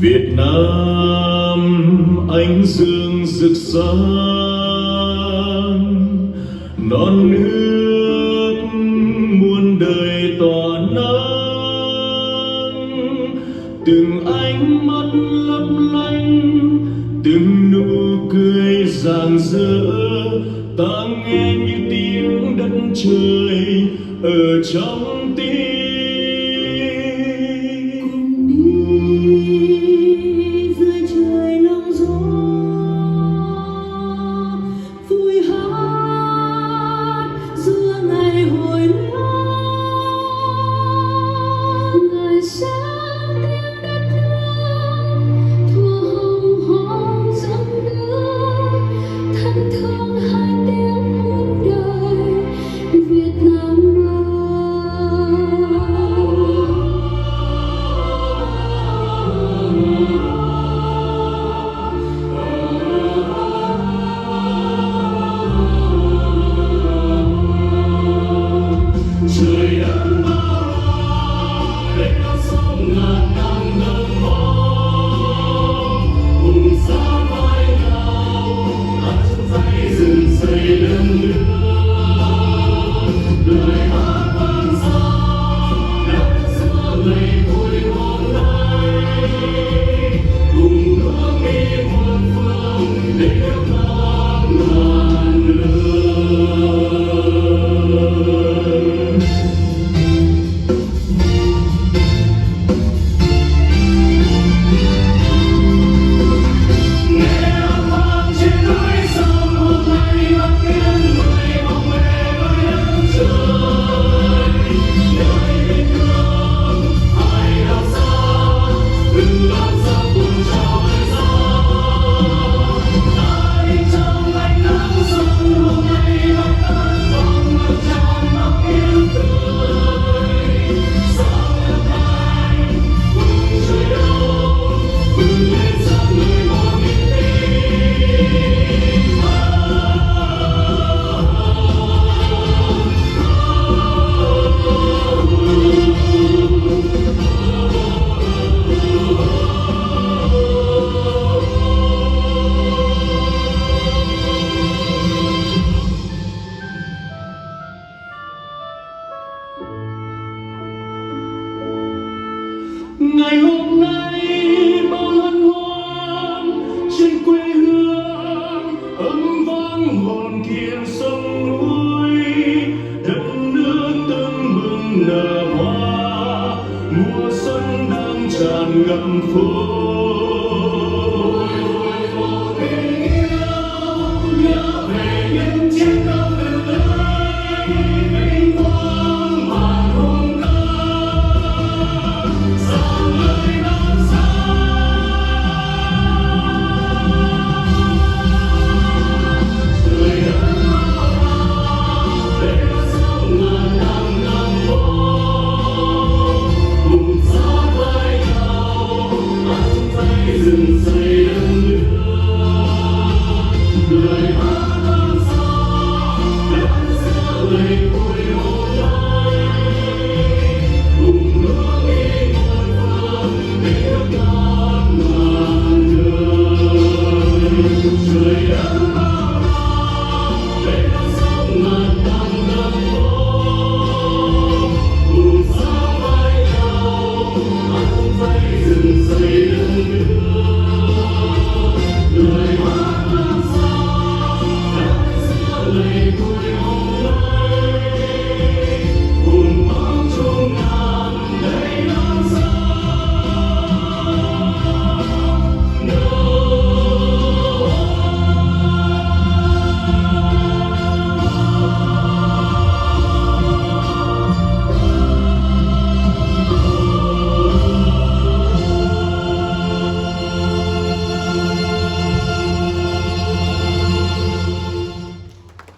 Việt Nam ánh dương rực sáng, non nước muôn đời tỏa nắng, từng ánh mắt lấp lánh, từng nụ cười rạng rỡ, ta nghe như tiếng đất trời ở trong tim. Ngày hôm nay bao hân hoan trên quê hương, âm vang hồn thiêng sông núi, đất nước tưng bừng nở hoa, mùa xuân đang tràn ngập phố.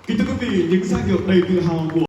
Kính thưa quý vị, những giai điệu đầy tự hào của